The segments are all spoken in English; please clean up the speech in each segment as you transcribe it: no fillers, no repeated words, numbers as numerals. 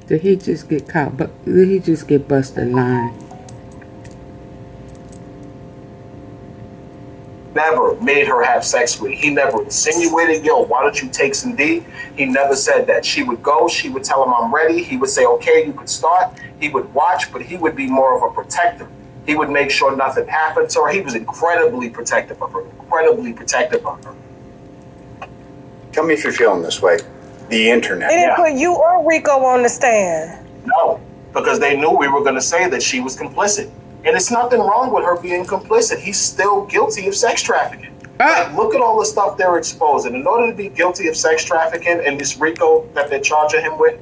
Did he just get caught? But did he just get busted lying? Never made her have sex with. He never insinuated, yo, why don't you take some D? He never said that. She would go, she would tell him I'm ready. He would say, okay, you could start. He would watch, but he would be more of a protector. He would make sure nothing happened to her. He was incredibly protective of her, Tell me if you're feeling this way. The internet. They didn't put you or Rico on the stand. No, because they knew we were going to say that she was complicit. And it's nothing wrong with her being complicit. He's still guilty of sex trafficking. Like, look at all the stuff they're exposing. In order to be guilty of sex trafficking and this RICO that they're charging him with.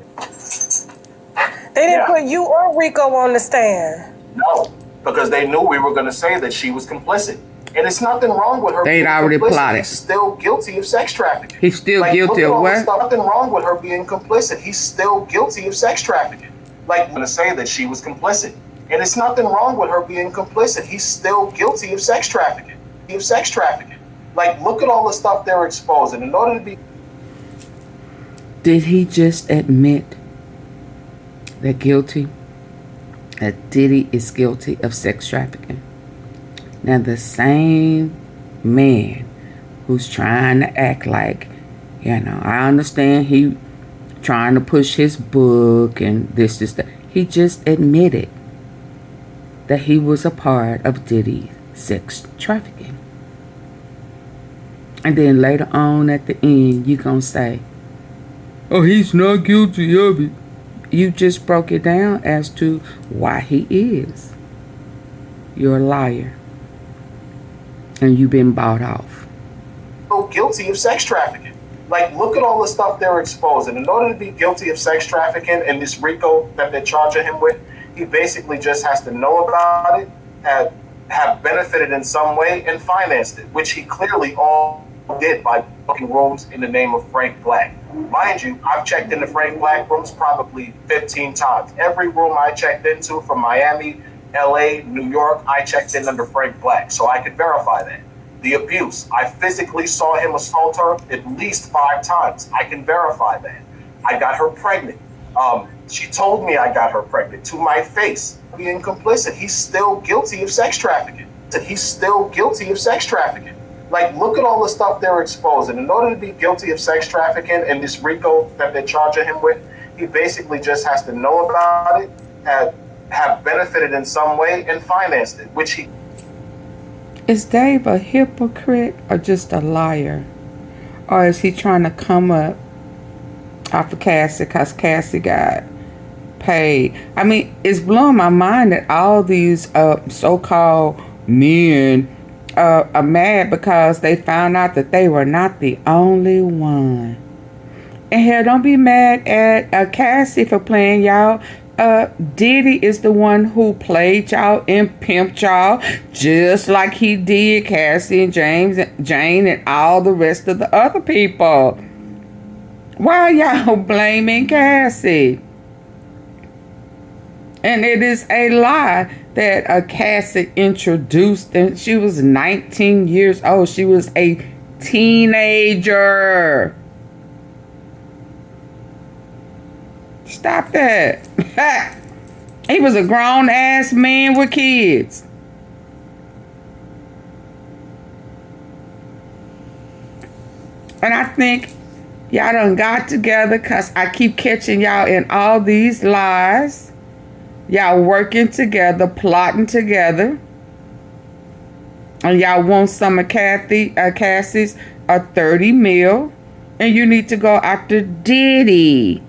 They didn't put you or Rico on the stand. No, because they knew we were going to say that she was complicit. And it's nothing wrong with her They'd being already complicit. plotted. He's still guilty of sex trafficking. He's still guilty of what? Nothing wrong with her being complicit. He's still guilty of sex trafficking. Like, I'm going to say that she was complicit. And it's nothing wrong with her being complicit. He's still guilty of sex trafficking. Like, look at all the stuff they're exposing. In order to be... Did he just admit that Diddy is guilty of sex trafficking? Now, the same man who's trying to act like, I understand he trying to push his book and this, that. He just admitted that he was a part of Diddy's sex trafficking. And then later on at the end, you're going to say, oh, he's not guilty of it. You just broke it down as to why he is. You're a liar. And you've been bought off. So guilty of sex trafficking. Like, look at all the stuff they're exposing. In order to be guilty of sex trafficking and this RICO that they're charging him with, he basically just has to know about it, have benefited in some way, and financed it, which he clearly all did by booking rooms in the name of Frank Black. Mind you, I've checked into Frank Black rooms probably 15 times. Every room I checked into from Miami, LA, New York, I checked in under Frank Black, so I could verify that. The abuse, I physically saw him assault her at least 5 times. I can verify that. I got her pregnant. She told me I got her pregnant to my face. Being complicit, he's still guilty of sex trafficking. Like, look at all the stuff they're exposing. In order to be guilty of sex trafficking and this RICO that they're charging him with, he basically just has to know about it, have benefited in some way, and financed it, which he... Is Dave a hypocrite or just a liar? Or is he trying to come up off of Cassie because Cassie got paid? I mean, it's blowing my mind that all these so-called men are mad because they found out that they were not the only one. And hell, don't be mad at Cassie for playing y'all. Diddy is the one who played y'all and pimped y'all just like he did Cassie and Jane and all the rest of the other people. Why are y'all blaming Cassie? And it is a lie that Cassie introduced, and she was 19 years old. She was a teenager. Stop that. He was a grown-ass man with kids. And I think y'all done got together because I keep catching y'all in all these lies. Y'all working together, plotting together. And y'all want some of Cassie's 30 mil. And you need to go after Diddy.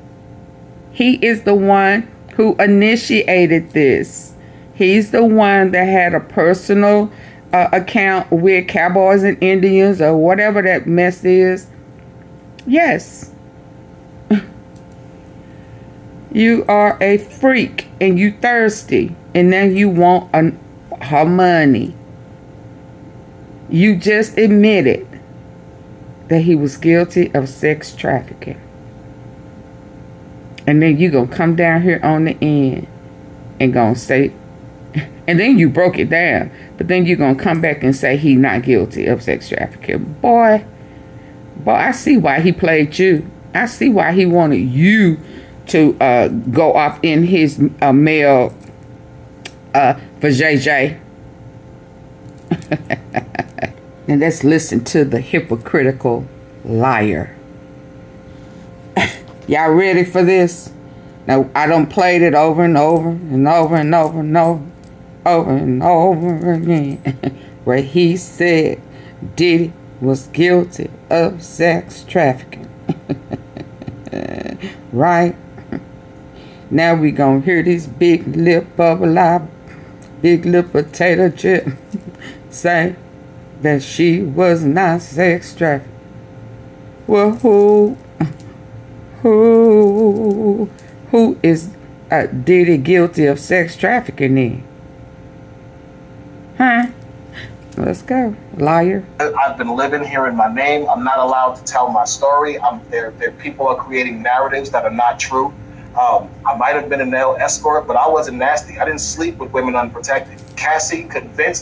He is the one who initiated this. He's the one that had a personal account with Cowboys and Indians or whatever that mess is. Yes. You are a freak and you thirsty and now you want her money. You just admitted that he was guilty of sex trafficking. And then you gonna come down here on the end and gonna say, and then you broke it down, but then you gonna come back and say he not guilty of sex trafficking. Boy, I see why he played you. I see why he wanted you to go off in his mail for JJ. And let's listen to the hypocritical liar. Y'all ready for this? Now, I done played it over and over and over and over and over again. Where he said Diddy was guilty of sex trafficking. Right? Now we gonna hear this big lip bubble up, big lip potato chip say that she was not sex trafficked. Well, who is Diddy guilty of sex trafficking then? Huh? Let's go, liar. I've been living here in my name. I'm not allowed to tell my story. There people are creating narratives that are not true. I might have been a male escort, but I wasn't nasty. I didn't sleep with women unprotected. Cassie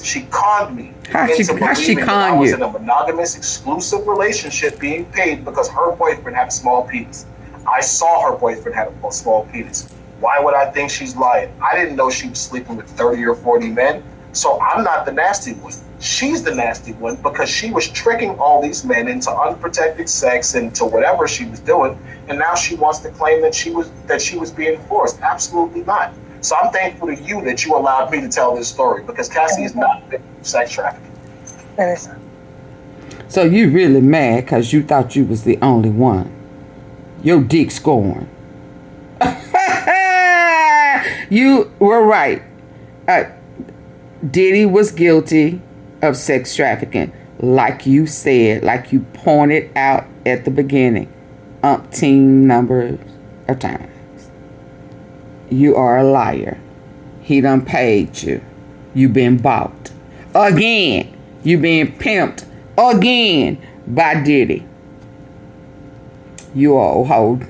she conned me How she that I con was you? in a monogamous, exclusive relationship being paid because her boyfriend had a small penis. I saw her boyfriend had a small penis. Why would I think she's lying? I didn't know she was sleeping with 30 or 40 men. So I'm not the nasty one. She's the nasty one because she was tricking all these men into unprotected sex and to whatever she was doing, and now she wants to claim that she was being forced. Absolutely not. So I'm thankful to you that you allowed me to tell this story because Cassie is not a victim of sex trafficking. So you really mad because you thought you was the only one. Your dick scorn. You were right. Diddy was guilty of sex trafficking, like you said, like you pointed out at the beginning, umpteen numbers of times. You are a liar. He done paid you. You been bought. Again. You been pimped again by Diddy. You are a hoe.